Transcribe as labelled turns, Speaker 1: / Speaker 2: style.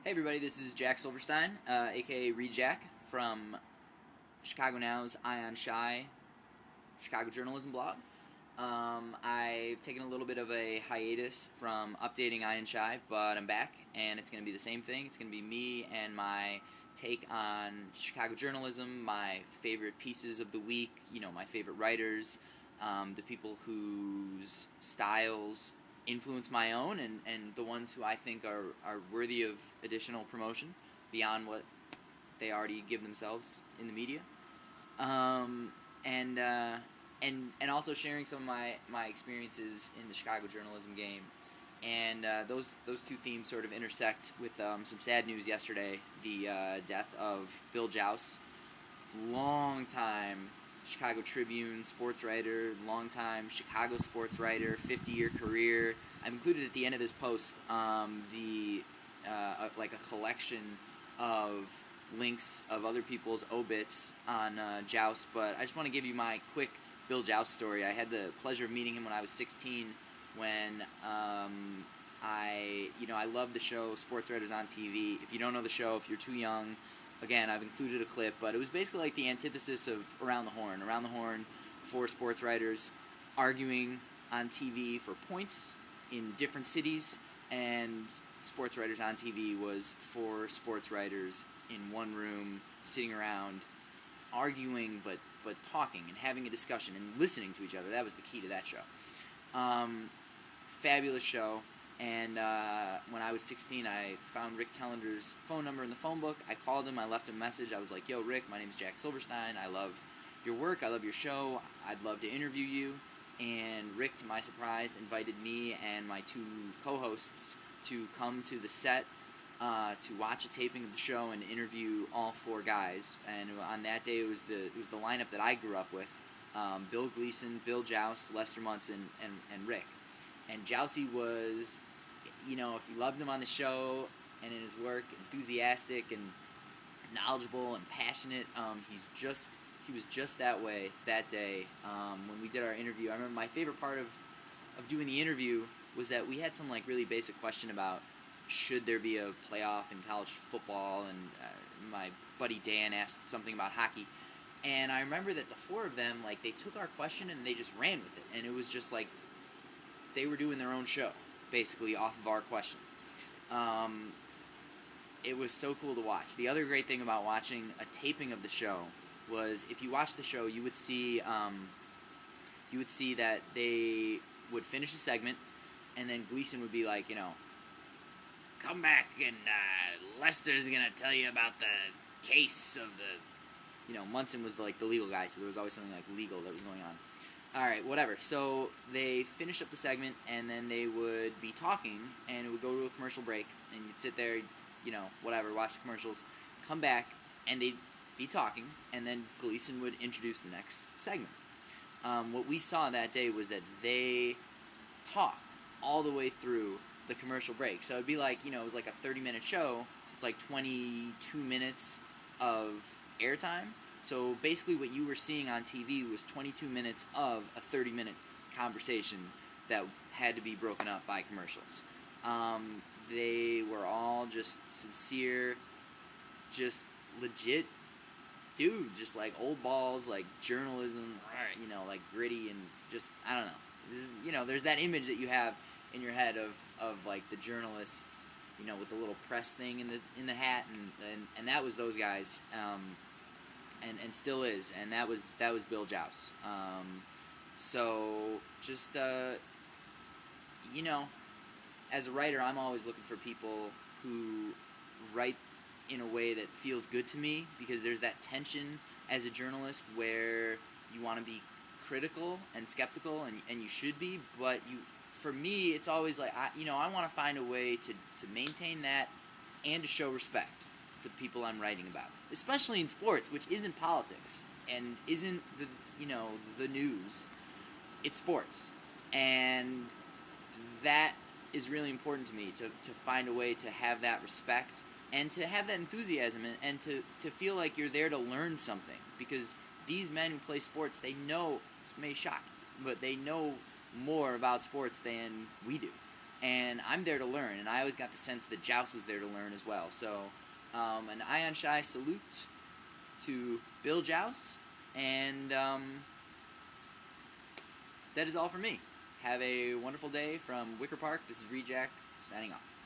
Speaker 1: Hey everybody, this is Jack Silverstein, aka ReadJack from Chicago Now's Eye on Shy Chicago journalism blog. I've taken a little bit of a hiatus from updating Eye on Shy, but I'm back, and it's going to be the same thing. It's going to be me and my take on Chicago journalism, my favorite pieces of the week, my favorite writers, the people whose styles influence my own, and the ones who I think are worthy of additional promotion beyond what they already give themselves in the media, and also sharing some of my experiences in the Chicago journalism game, and those two themes sort of intersect with some sad news yesterday: the death of Bill Jauss, long-time Chicago Tribune sports writer, longtime Chicago sports writer, 50-year career. I've included at the end of this post like a collection of links of other people's obits on Jauss, but I just want to give you my quick Bill Jauss story. I had the pleasure of meeting him when I was 16, when I loved the show Sports Writers on TV. If you don't know the show, if you're too young, again, I've included a clip, but it was basically like the antithesis of Around the Horn. Around the Horn, for sports writers arguing on TV for points in different cities, and Sports Writers on TV was for sports writers in one room, sitting around, arguing, but talking and having a discussion and listening to each other. That was the key to that show. Fabulous show. And when I was 16, I found Rick Tellender's phone number in the phone book. I called him. I left him a message. I was like, "Yo, Rick, my name's Jack Silverstein. I love your work. I love your show. I'd love to interview you." And Rick, to my surprise, invited me and my two co-hosts to come to the set to watch a taping of the show and interview all four guys. And on that day, it was the lineup that I grew up with: Bill Gleason, Bill Jauss, Lester Munson, and Rick. And Joussie was, if you loved him on the show and in his work, enthusiastic and knowledgeable and passionate, he was just that way that day. When we did our interview, I remember my favorite part of doing the interview was that we had some really basic question about should there be a playoff in college football, and my buddy Dan asked something about hockey. And I remember that the four of them, they took our question and they just ran with it. And it was just they were doing their own show, basically, off of our question. It was so cool to watch. The other great thing about watching a taping of the show was, if you watch the show, you would see that they would finish a segment, and then Gleason would be like, "Come back, and Lester's gonna tell you about the case of the," Munson was the legal guy, so there was always something legal that was going on. Alright, whatever. So they finished up the segment, and then they would be talking, and it would go to a commercial break, and you'd sit there, whatever, watch the commercials, come back, and they'd be talking, and then Gleason would introduce the next segment. What we saw that day was that they talked all the way through the commercial break. So it'd be it was a 30-minute show, so it's 22 minutes of airtime. So basically what you were seeing on TV was 22 minutes of a 30-minute conversation that had to be broken up by commercials. They were all just sincere, just legit dudes, just old balls, journalism, gritty, and just, I don't know. There's that image that you have in your head of the journalists, with the little press thing in the hat, and that was those guys. And still is, and that was Bill Jauss. So just as a writer, I'm always looking for people who write in a way that feels good to me, because there's that tension as a journalist where you want to be critical and skeptical, and you should be, but for me, it's always I want to find a way to maintain that and to show respect for the people I'm writing about, especially in sports, which isn't politics and isn't the news. It's sports, and that is really important to me, to find a way to have that respect and to have that enthusiasm, and to feel like you're there to learn something, because these men who play sports, they know, this may shock you, but they know more about sports than we do. and I'm there to learn, and I always got the sense that Jauss was there to learn as well. So, an Ion Shy salute to Bill Jauss, and that is all for me. Have a wonderful day from Wicker Park. This is ReadJack, signing off.